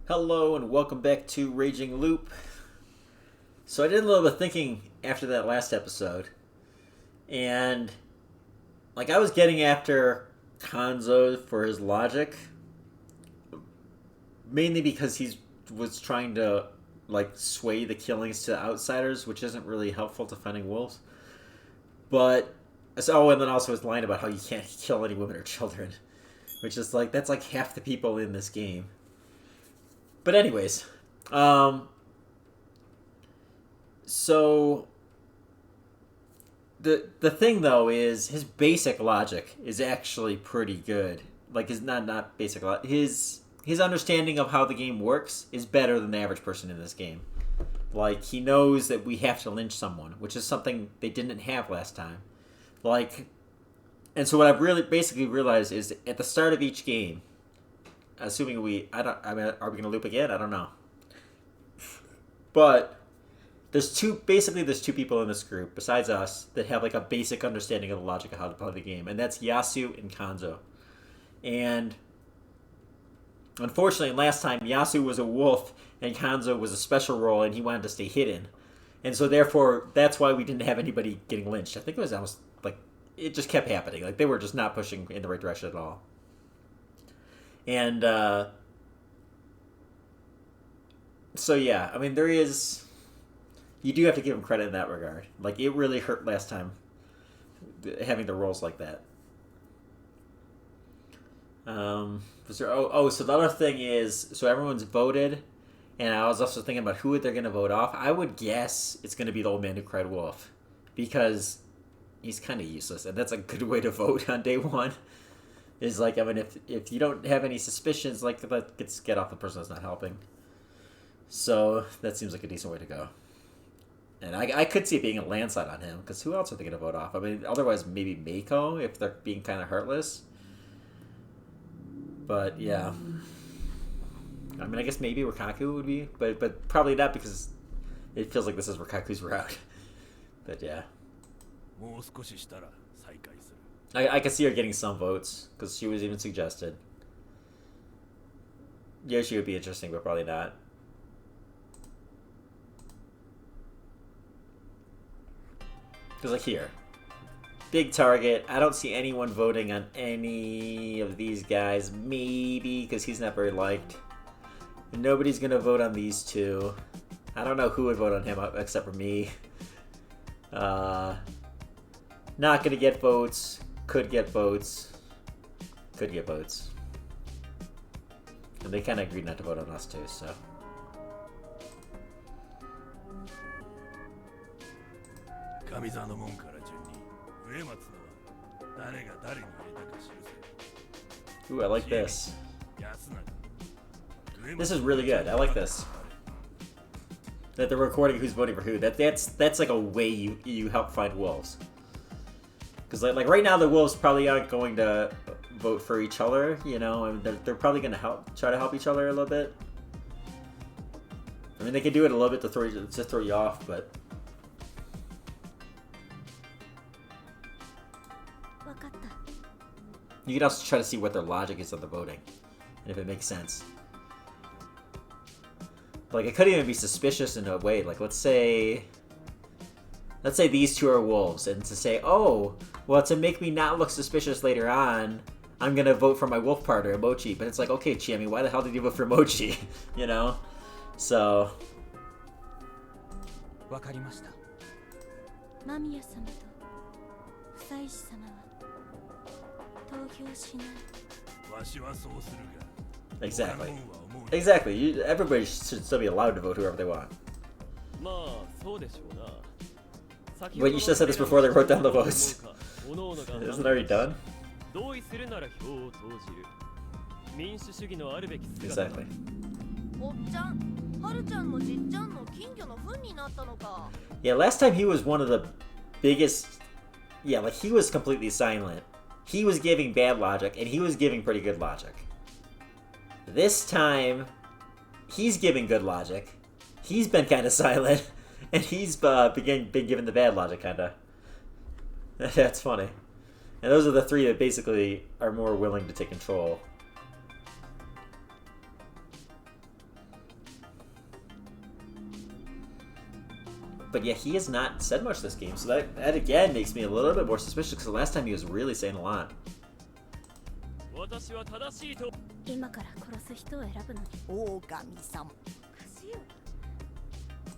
Hello and welcome back to Rei-Jin-G-Lu-P. So I did a little bit of thinking after that last episode, and I was getting after Kanzo for his logic, mainly because he was trying to sway the killings to outsiders, which isn't really helpful to finding wolves. But and then also his line about how you can't kill any women or children, which is that's half the people in this game. But anyways, so the thing though is his basic logic is actually pretty good. His not basic logic. His understanding of how the game works is better than the average person in this game. He knows that we have to lynch someone, which is something they didn't have last time. And so what I've really basically realized is at the start of each game, assuming are we going to loop again? I don't know. But there's two people in this group besides us that have a basic understanding of the logic of how to play the game, and that's Yasu and Kanzo. And unfortunately, last time Yasu was a wolf and Kanzo was a special role, and he wanted to stay hidden, and so therefore that's why we didn't have anybody getting lynched. I think it was almost it just kept happening. They were just not pushing in the right direction at all. And so yeah, I mean you do have to give him credit in that regard. It really hurt last time having the roles like that. So the other thing is, so everyone's voted, and I was also thinking about who they're going to vote off. I would guess it's going to be the old man who cried wolf, because he's kind of useless, and that's a good way to vote on day one. Is if you don't have any suspicions, let's get off the person that's not helping. So that seems like a decent way to go. And I could see it being a landslide on him, because who else are they going to vote off? I mean, otherwise maybe Meiko, if they're being kind of heartless. But yeah. I mean, I guess maybe Rikaku would be, but probably not, because it feels like this is Rikaku's route. But yeah. I could see her getting some votes, because she was even suggested. Yoshi would be interesting, but probably not. Because here, big target. I don't see anyone voting on any of these guys. Maybe because he's not very liked. And nobody's going to vote on these two. I don't know who would vote on him except for me. Not going to get votes. Could get votes. Could get votes. And they kind of agreed not to vote on us too, so. Ooh, I like this. This is really good. I like this. That they're recording who's voting for who. That's like a way you help find wolves. Because right now the wolves probably aren't going to vote for each other, and they're probably going to try to help each other a little bit. I mean, they could do it a little bit to throw you off, but. You can also try to see what their logic is of the voting, and if it makes sense. It could even be suspicious in a way. Let's say these two are wolves, and to say, oh, well, to make me not look suspicious later on, I'm gonna vote for my wolf partner, Mochi. But it's okay, Chiemi, why the hell did you vote for Mochi? So. わかりました。間宮様と夫妻子様は投票しない。わしはそうするが。Exactly. Exactly. Everybody should still be allowed to vote whoever they want. But you should have said this before they wrote down the votes. Isn't it already done? Exactly. Yeah, last time he was one of the biggest. Yeah, he was completely silent. He was giving bad logic, and he was giving pretty good logic. This time, he's giving good logic. He's been kind of silent, and he's been given the bad logic, kind of. That's funny. And those are the three that basically are more willing to take control. But yeah, he has not said much this game, so that again makes me a little bit more suspicious because the last time he was really saying a lot. 私は正しいと今から殺す人を選ぶのに狼さんおかしいよ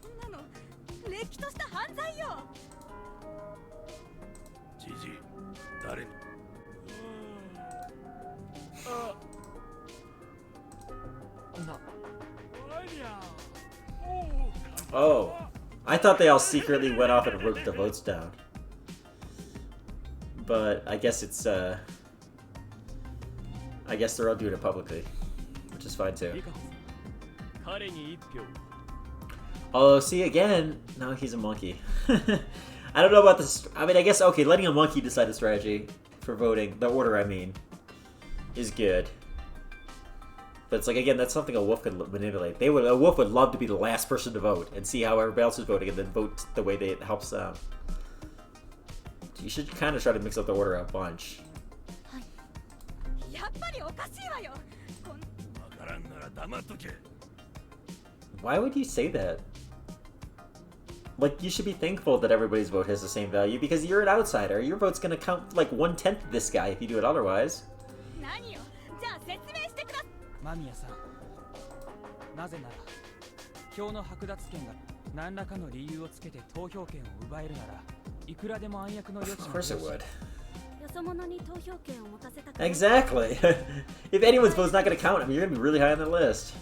こんなのれっきとした犯罪よじじ誰にOh, I thought they all secretly went off and wrote the votes down. But I guess it's, I guess they're all doing it publicly, which is fine too. Oh, see, again, now he's a monkey. I don't know about this. I mean, I guess, okay, letting a monkey decide the strategy for voting, the order, I mean, is good. But it's like, again, that's something a wolf could manipulate. A wolf would love to be the last person to vote and see how everybody else is voting and then vote the way it helps them. You should kind of try to mix up the order a bunch. Why would you say that? Like, you should be thankful that everybody's vote has the same value because you're an outsider. Your vote's gonna count like 1/10 of this guy if you do it otherwise. 間宮さん、なぜなら票の剥奪権が何らかの理由をつけて投票権を奪えるならいくらでも暗躍の余地がある。Of course it would. よそ者に投票権を持たせたく Exactly. If anyone's vote's not going to count, I mean, you're going to be really high on the list.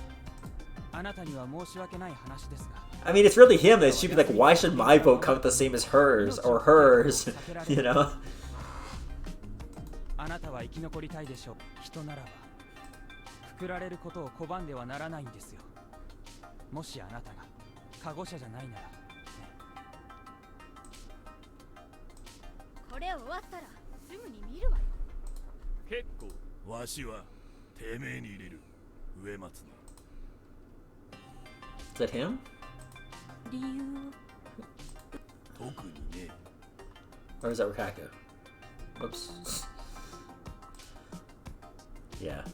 あなたには申し訳ない話ですが。I mean, it's really him that should be like, why should my vote count the same as hers or hers? You know? あなたは生き残りたいでしょう。人ならば。作られることを拒んではならないんですよ。もしあなたが加護者じゃないなら、ね、これ終わったらすぐに見るわよ。結構わしはてめえに入れる上松の。Is that him? 理由特にね。Or is that Rikaku? Whoops. Yeah.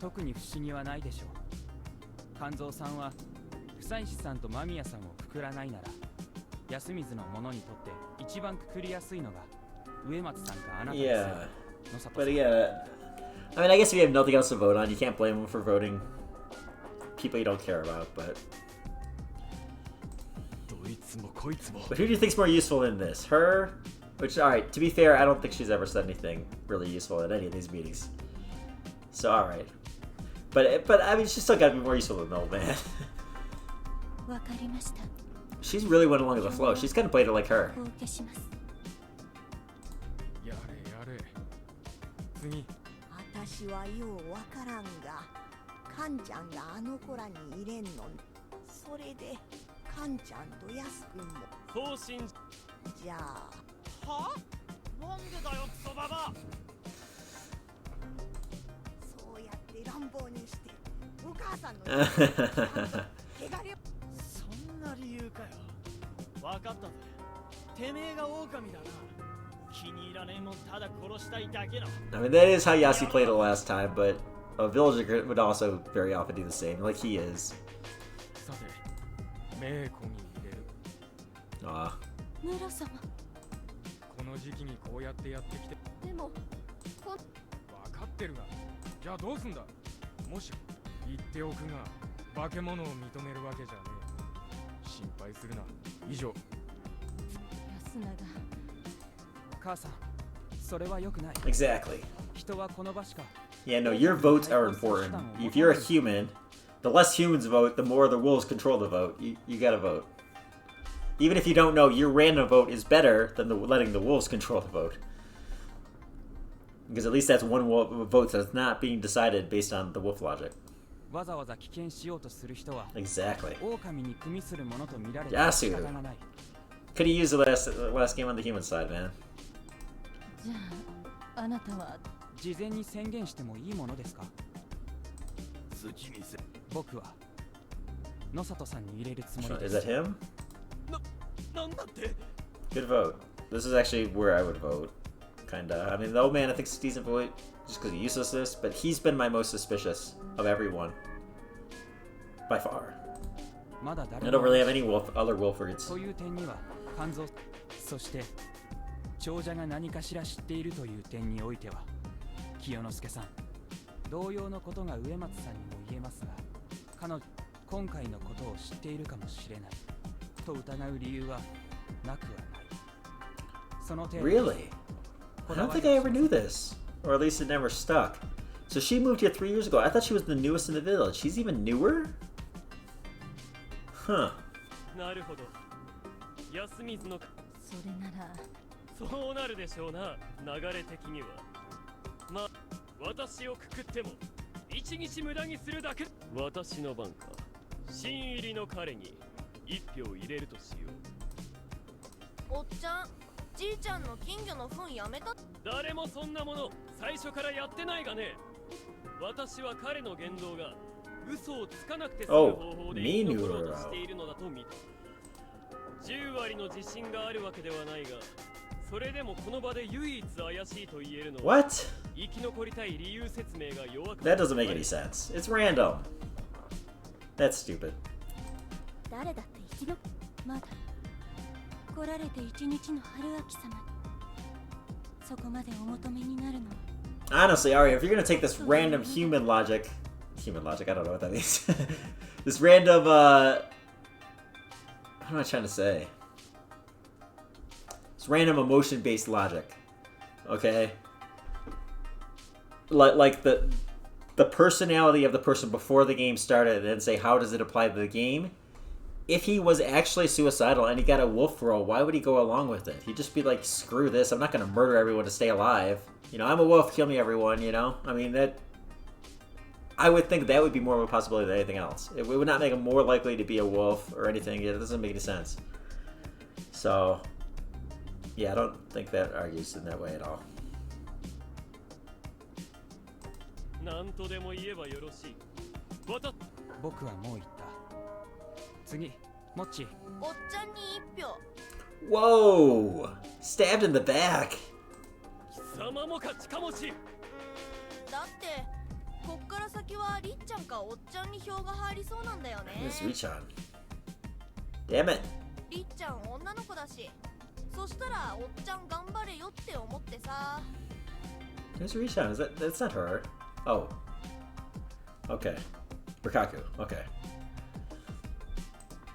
特に不思議はないでしょう。肝臓さんは負債師さんと間宮さんをくくらないなら、安水の者にとって一番くくりやすいのが上松さんかあなたですよ。Yeah. But yeah, I mean, I guess if you have nothing else to vote on, you can't blame them for voting people you don't care about, but... But who do you think's more useful in this? Her? Which, alright, to be fair, I don't think she's ever said anything really useful at any of these meetings. So, alright. But I mean, she's still gotta be more useful than the old man. She's really went along with the flow. She's kind of played it like her. 私はようわからんが、カンちゃんがあの子らに入れんの。それで、カンちゃんとヤス君も。そう信じゃあ。は？なんでだよ、クソババ。そうやって乱暴にして、お母さんの。そんな理由かよ。わかったぜ。てめえが狼だな。気に入らねえもんただ殺したいだけの。I mean, that is how Yasu played it last time, but a villager would also very often do the same, like he is. さて、メイコに入れる。ああ。村様。この時期にこうやってやってきて。でも、わかってるが。じゃあどうすんだ。もし言っておくが、化け物を認めるわけじゃねえ。心配するな。以上。安永。母さん、それは良くない。Exactly. 人はこの場しか。Yeah, no, your votes are important. If you're a human, the less humans vote, the more the wolves control the vote. You gotta vote. Even if you don't know, your random vote is better than letting the wolves control the vote. Because at least that's one vote that's not being decided based on the wolf logic. わざわざ危険しようとする人は Exactly. 狼に組みするものと見られて仕方がない。Could he use the last game on the human side, man? じゃあ、あなたは事前に宣言してもいいものですか？僕は野里さんに入れるつもりです。 Is that him? なんだって？ Good vote. This is actually where I would vote. Kinda. I mean, the old man I think is a decent vote just because of uselessness, but he's been my most suspicious of everyone. by far. まだ I 誰 don't も really have any other wolf words. という点には肝臓そして長者が何かしら知っているという点においては清之助さん同様のことが植松さんにも言えますが彼女今回のことを知っているかもしれないと疑う理由はなくはないその点 Really? I don't think I ever knew this. Or at least it never stuck. So she moved here 3 years ago. I thought she was the newest in the village. She's even newer? Huh. なるほど。安水のそれならそうなるでしょうな。流れ的には。まあ、私をくくっても一日無駄にするだけ。私の番か。新入りの彼に一票入れるとしよう。おっちゃん、じいちゃんの金魚の糞やめた。誰もそんなもの最初からやってないがね。私は彼の言動が嘘をつかなくて済む方法で生き残ろうとしているのだと見た。10割の自信があるわけではないが、それでもこの場で唯一怪しいと言えるのは What? 生き残りたい理由説明が弱く That doesn't make any sense. It's random. That's stupid. 誰だって生き残まだ来られて一日の春秋様そこまでお求めになるの Honestly, Ari, if you're gonna take this random human logic, I don't know what that means. This random, what am I trying to say? This random emotion-based logic, okay? Like the personality of the person before the game started, and then say how does it apply to the game? If he was actually suicidal and he got a wolf role, why would he go along with it? He'd just be like, screw this, I'm not gonna murder everyone to stay alive. You know, I'm a wolf, kill me everyone, you know? I mean, that... I would think that would be more of a possibility than anything else. It would not make him more likely to be a wolf or anything. It doesn't make any sense. So, yeah, I don't think that argues in that way at all. 何とでも言えばよろしい。僕はもう言った次もっちおっちゃんに一票。 Whoa! Stabbed in the back! 貴様もか近持ち。だってこっから先はりっちゃんかおっちゃんに票が入りそうなんだよね。 This Rei-Chan. Damn it. りっちゃん女の子だし、そしたらおっちゃん頑張れよって思ってさ。 Who's Rei-Chan? That's not her. Oh. Okay. Rikaku. Okay.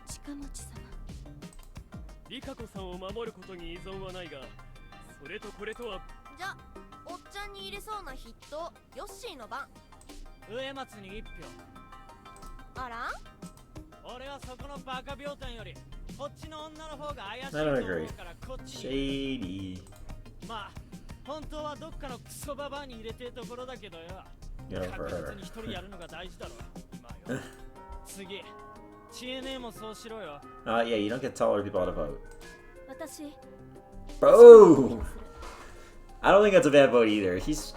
近持様リカ子さんを守ることに依存はないが、それとこれとは。じゃ、おっちゃんに入れそうな筆頭、ヨッシーの番。植松に一票。あら？俺はそこのバカ病態よりこっちの女の方が怪しいと I 思 don't う agree. からこっちに。 Shady. まあ本当はどっかのクソババアに入れてるところだけどよ。 Go for 確 her. 実に一人やるのが大事だろ。今よ。次、TNA もそうしろよ。Yeah, you don't get to tell other people how to vote. 私 Oh! I don't think that's a bad vote either. He's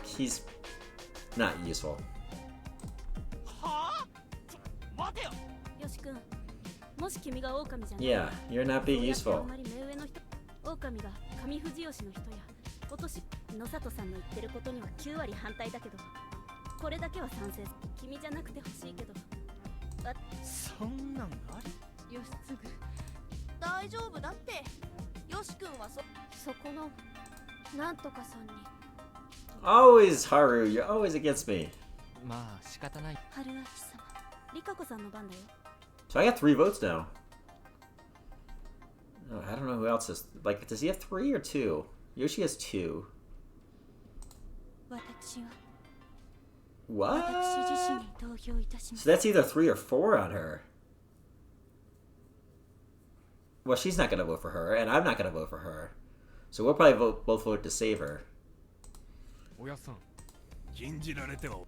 not useful. はあ？待てよ。よし君もし君が狼じゃない Yeah, you're not being そうや useful. ってあんまり目上の人狼が上藤吉の人や今年野里さんの言ってることには9割反対だけどこれだけは賛成君じゃなくてほしいけどそんなんあり？よしすぐ大丈夫だって。ヨシ君はそこのなんとかさんに Always Haru, you're always against me. まあ仕方ない春秋様リカ子さんの番だよ So I got 3 votes now. Oh, I don't know who else is. Like, does he have 3 or 2? Yoshi has 2. 私は What? 私自身に投票いたしま So す that's either 3 or 4 on her. Well, she's not gonna vote for her, and I'm not gonna vote for her. So we'll probably both vote to save her. おやさん、禁じられては。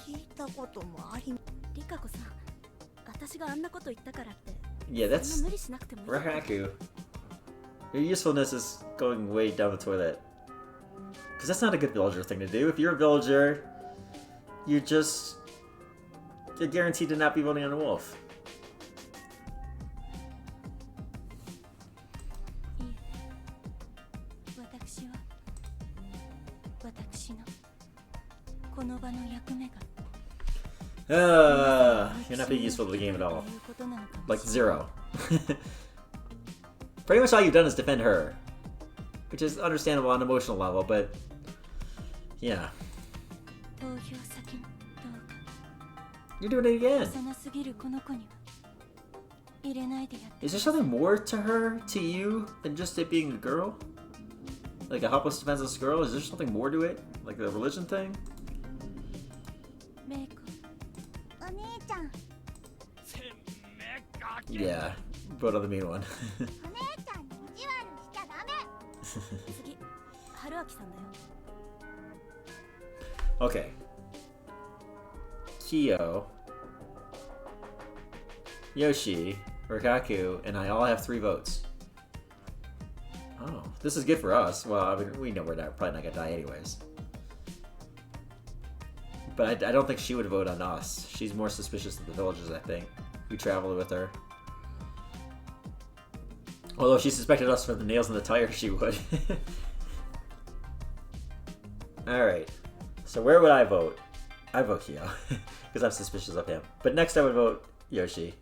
聞いたこともあり。リカ子さん私があんなこと言ったからって Yeah, そん that's な無理しなくてもいい Rakaku. Your usefulness is going way down the toilet. Because that's not a good villager thing to do. If you're a villager, you're guaranteed to not be voting on a wolf. いい私は私のこの場の役目が You're not being useful to the game at all. Like, zero. Pretty much all you've done is defend her. Which is understandable on an emotional level, but... yeah. You're doing it again. Is there something more to her, to you, than just it being a girl? Like a helpless, defenseless girl? Is there something more to it? Like the religion thing? Yeah, vote on the mean one. Okay. Kyo, Yoshi, Rikaku, and I all have 3 votes. Oh, this is good for us. Well, I mean, we know we're probably not gonna die anyways. But I don't think she would vote on us. She's more suspicious of the villagers, I think. We traveled with her. Although if she suspected us for the nails in the tire, she would. Alright. So where would I vote? I vote Kyo. Because I'm suspicious of him. But next I would vote Yoshi.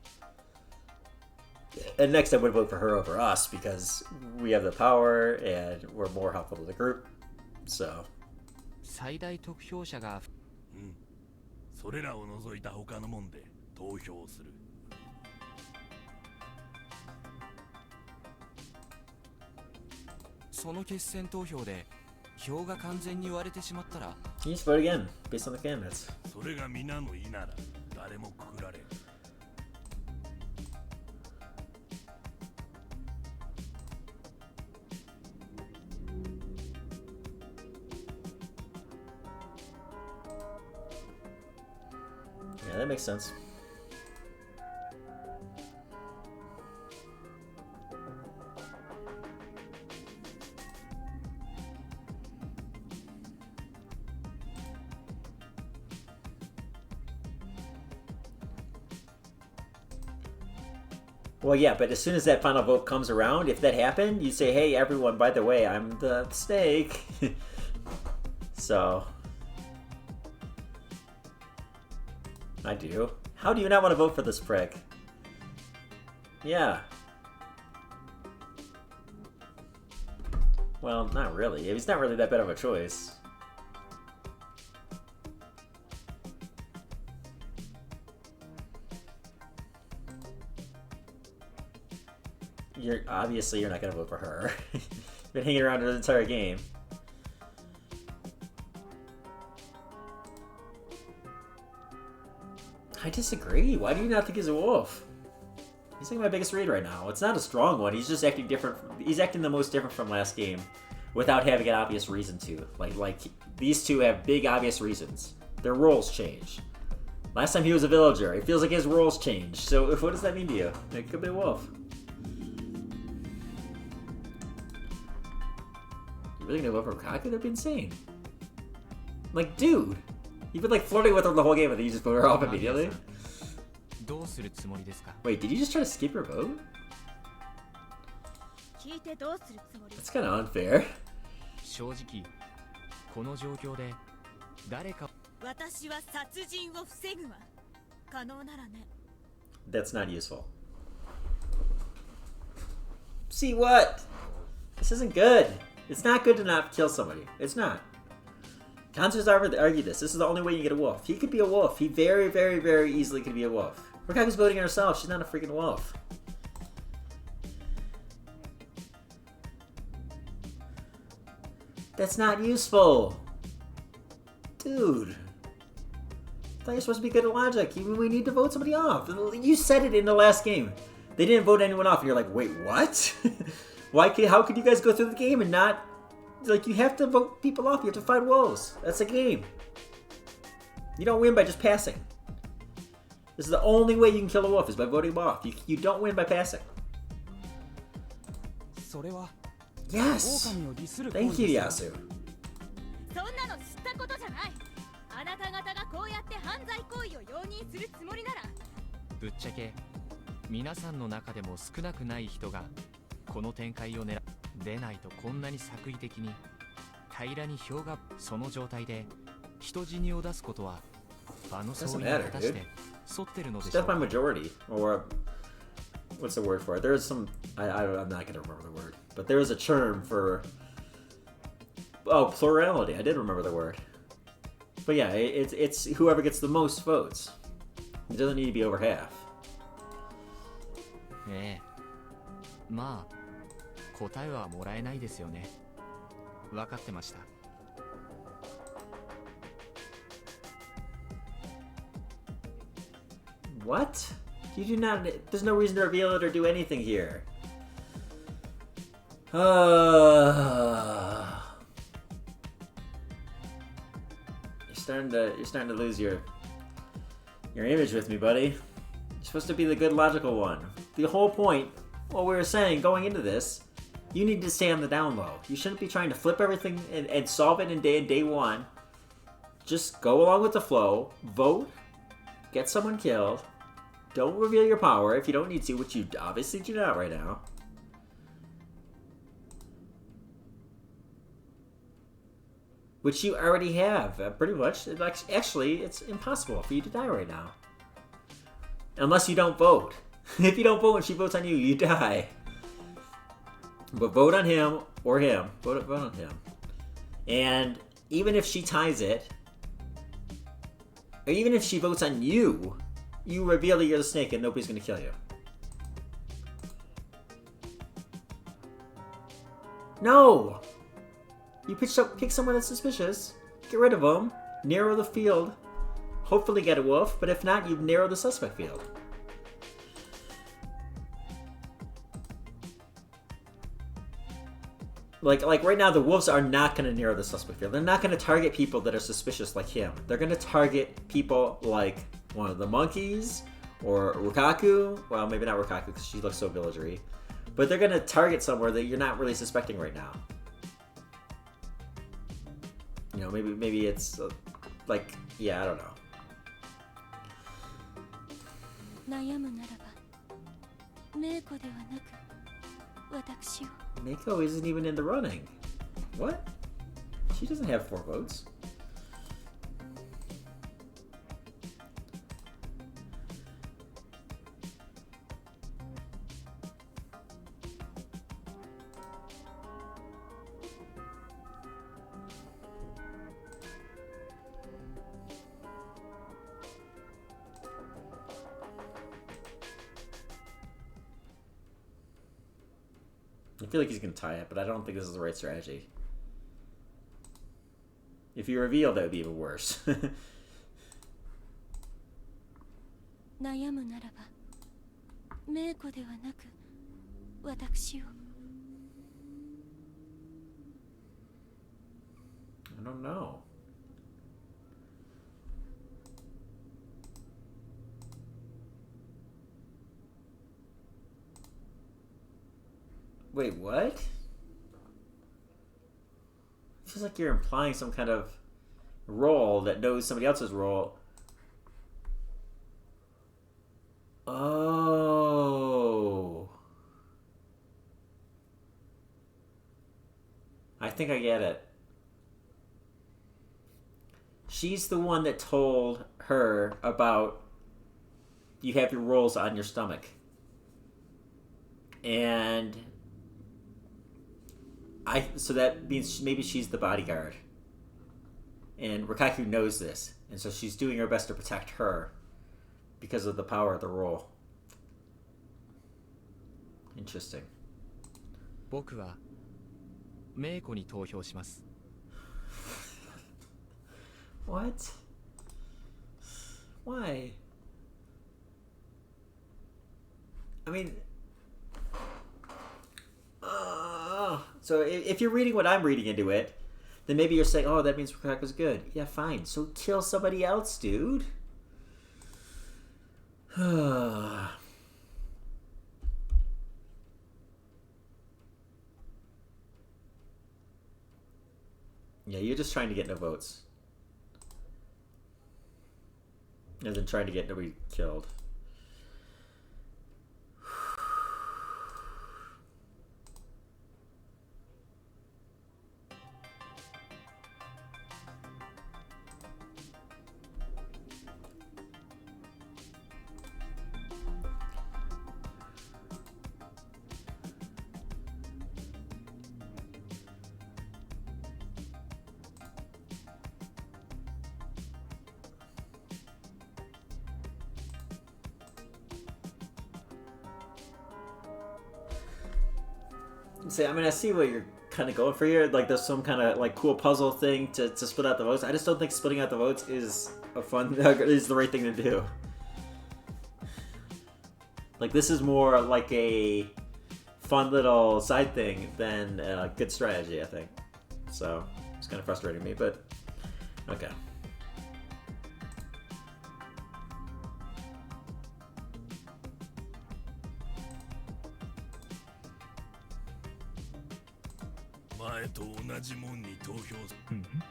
And next I would vote for her over us because we have the power and we're more helpful to the group. So. 最大得票者がそれらを除いた他のもんで投票する。その決選投票で票が完全に割れてしまったら You just vote again, based on the candidates. それが皆の意なら誰もくくられん。Yeah, that makes sense. Well, yeah, but as soon as that final vote comes around, if that happened, you say, hey, everyone, by the way, I'm the snake. So... I do. How do you not want to vote for this prick? Yeah. Well, not really. He's not really that bad of a choice. Obviously you're not gonna vote for her. You've been hanging around her the entire game. I disagree. Why do you not think he's a wolf? He's like my biggest read right now. It's not a strong one. He's just acting different. He's acting the most different from last game, without having an obvious reason to. Like these two have big obvious reasons. Their roles change. Last time he was a villager. It feels like his roles changed. So what does that mean to you? It could be a wolf. You really gonna vote for Kaku? That'd be insane. Like, dude, you've been like flirting with her the whole game, and then you just vote her off immediately. Wait, did you just try to skip your vote? That's kind of unfair. That's not useful. See what? This isn't good. It's not good to not kill somebody. It's not. Counselors argue this. This is the only way you get a wolf. He could be a wolf. He very, very, very easily could be a wolf. Rikaku's voting herself. She's not a freaking wolf. That's not useful. Dude. I thought you're supposed to be good at logic. We need to vote somebody off. You said it in the last game. They didn't vote anyone off. And you're like, wait, what? How could you guys go through the game and not... Like, you have to vote people off. You have to find wolves. That's a game. You don't win by just passing. This is the only way you can kill a wolf, is by voting them off. You don't win by passing. Yes! Thank you, Yasu. そんなの知ったことじゃない。あなた方がこうやって犯罪行為を容認するつもりなら。ぶっちゃけ皆さんの中でも少なくない人がこの展開を狙でないとこんなに作為的に平らに票がその状態で人死にを出すことは Doesn't matter, dude. It's death by majority, or what's the word for it? There's some I'm not gonna remember the word, but there is a term for plurality. I did remember the word, but yeah, it's whoever gets the most votes. It doesn't need to be over half. ええ、まあ答えはもらえないですよね。分かってました。What? You do not. There's no reason to reveal it or do anything here. You're starting to lose your image with me, buddy. You're supposed to be the good logical one. The whole point, what we were saying going into this, you need to stay on the down low. You shouldn't be trying to flip everything and solve it in day one. Just go along with the flow, vote, get someone killed. Don't reveal your power if you don't need to, which you obviously do not right now. Which you already have, pretty much. Actually, it's impossible for you to die right now. Unless you don't vote. If you don't vote when she votes on you, you die. But vote on him or him. Vote on him. And even if she ties it, or even if she votes on you, you reveal that you're the snake and nobody's going to kill you. No! You pick someone that's suspicious, get rid of them, narrow the field, hopefully get a wolf, but if not, you've narrowed the suspect field. Like right now, the wolves are not going to narrow the suspect field. They're not going to target people that are suspicious like him. They're going to target people like one of the monkeys or Rukaku. Well, maybe not Rukaku because she looks so villagery. But they're going to target somewhere that you're not really suspecting right now. You know, maybe it's like, yeah, I don't know. Meiko isn't even in the running. What? She doesn't have 4 votes. I feel like he's going to tie it, but I don't think this is the right strategy. If you reveal, that would be even worse. I don't know. Wait, what? It feels like you're implying some kind of role that knows somebody else's role. Oh. I think I get it. She's the one that told her about you have your rolls on your stomach. And so that means maybe she's the bodyguard. And Rukaku knows this. And so she's doing her best to protect her because of the power of the role. Interesting. 僕はメイコに投票します。 What? Why? I mean... So if you're reading what I'm reading into it, then maybe you're saying, oh, that means Rukaku's good. Yeah, fine. So kill somebody else, dude. Yeah, you're just trying to get no votes. And then trying to get nobody killed. See, I mean, I see what you're kind of going for here. Like, there's some kind of like cool puzzle thing to split out the votes. I just don't think splitting out the votes is a fun is the right thing to do. Like, this is more like a fun little side thing than a good strategy, I think. So it's kind of frustrating me, but okay. Mm-hmm.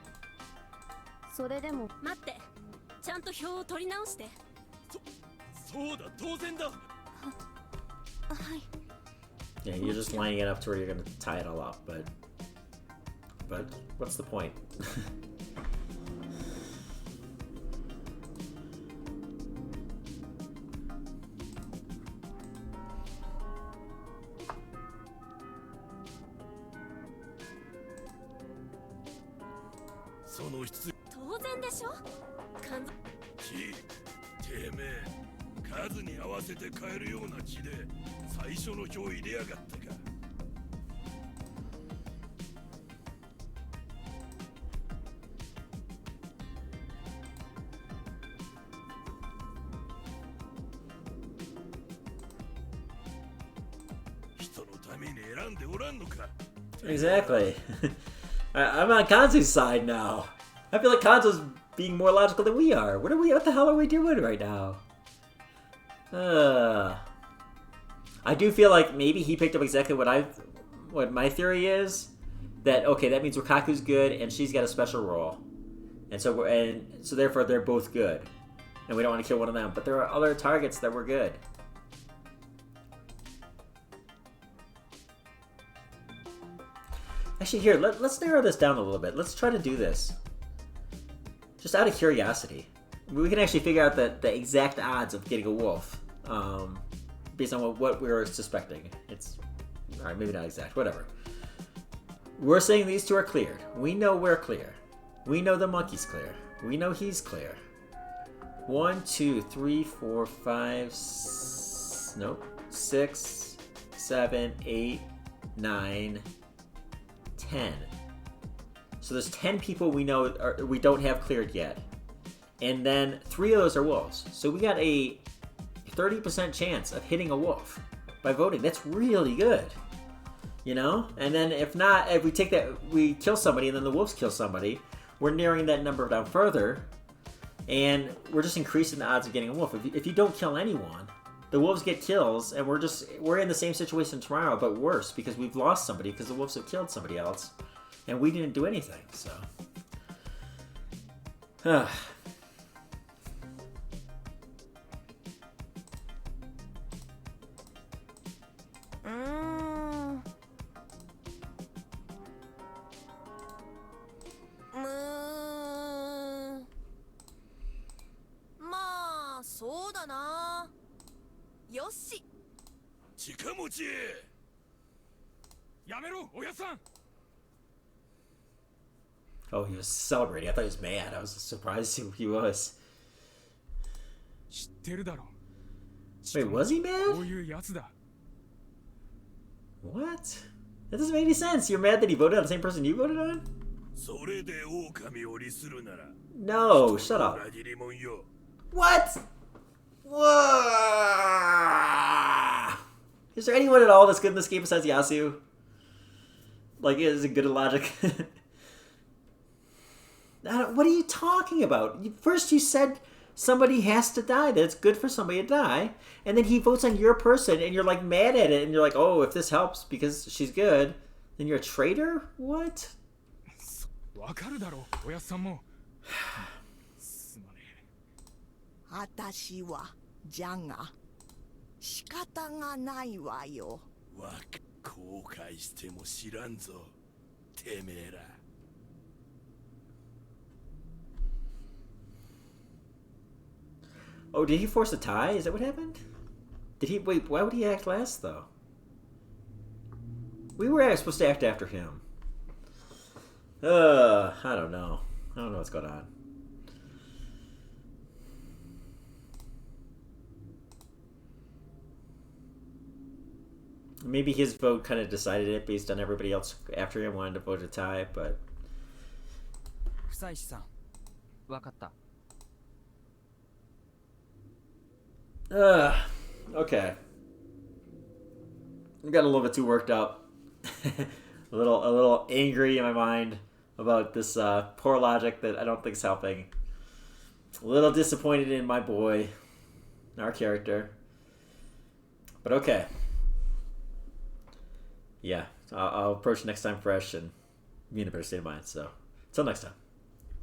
それでも待ってちゃんと票を取り直してそうだ当然だはい Yeah, you're just lining it up to where you're gonna tie it all up, but what's the point? その必要当然でしょ肝臓てめえ数に合わせて変えるような気で最初の票入れやがったか人のために選んでおらんのか Exactly. I'm on Kanzu's side now. I feel like Kanzu's being more logical than we are. What the hell are we doing right now? I do feel like maybe he picked up exactly what my theory is. That okay, that means Rikaku's good and she's got a special role, and so therefore they're both good, and we don't want to kill one of them. But there are other targets that were good. Actually, here, let's narrow this down a little bit. Let's try to do this. Just out of curiosity. We can actually figure out the exact odds of getting a wolf. Based on what we were suspecting. It's... Alright, maybe not exact. Whatever. We're saying these two are cleared. We know we're clear. We know the monkey's clear. We know he's clear. 1, 2, 3, 4, 5... Nope. 6, 7, 8, 9... 10. So there's 10 people we know we don't have cleared yet. And then 3 of those are wolves. So we got a 30% chance of hitting a wolf by voting. That's really good. You know? And then if not, if we take that, we kill somebody and then the wolves kill somebody, we're narrowing that number down further. And we're just increasing the odds of getting a wolf. If you don't kill anyone, the wolves get kills, and we're in the same situation tomorrow, but worse, because we've lost somebody because the wolves have killed somebody else, and we didn't do anything, so. Ma, そうだな。よし。近持ち。やめろ、おやさん。 Oh, he was celebrating. I thought he was mad. I was surprised he was. 知ってるだろ。 Wait, was he mad? こういうやつだ。 What? That doesn't make any sense. You're mad that he voted on the same person you voted on? それで狼を利するなら。 No, shut up. 裏切り者よ。 What? Whoa! Is there anyone at all that's good in this game besides Yasu? Like, is it good in logic? What are you talking about? First you said somebody has to die, that it's good for somebody to die, and then he votes on your person, and you're like mad at it, and you're like, oh, if this helps because she's good, then you're a traitor? What? わかるだろう、おやっさんも。あたしはじゃが仕方がないわよ。後悔しても知らんぞ、てめえら。Oh, did he force a tie? Is that what happened? Did he... Wait, why would he act last, though? We were supposed to act after him. I don't know. I don't know what's going on. Maybe his vote kind of decided it based on everybody else after him wanted to vote a tie, but... 久石さん、わかった。Okay. I got a little bit too worked up. a little angry in my mind about this poor logic that I don't think is helping. A little disappointed in my boy, our character. But okay. Yeah, I'll approach next time fresh and be in a better state of mind. So, until next time.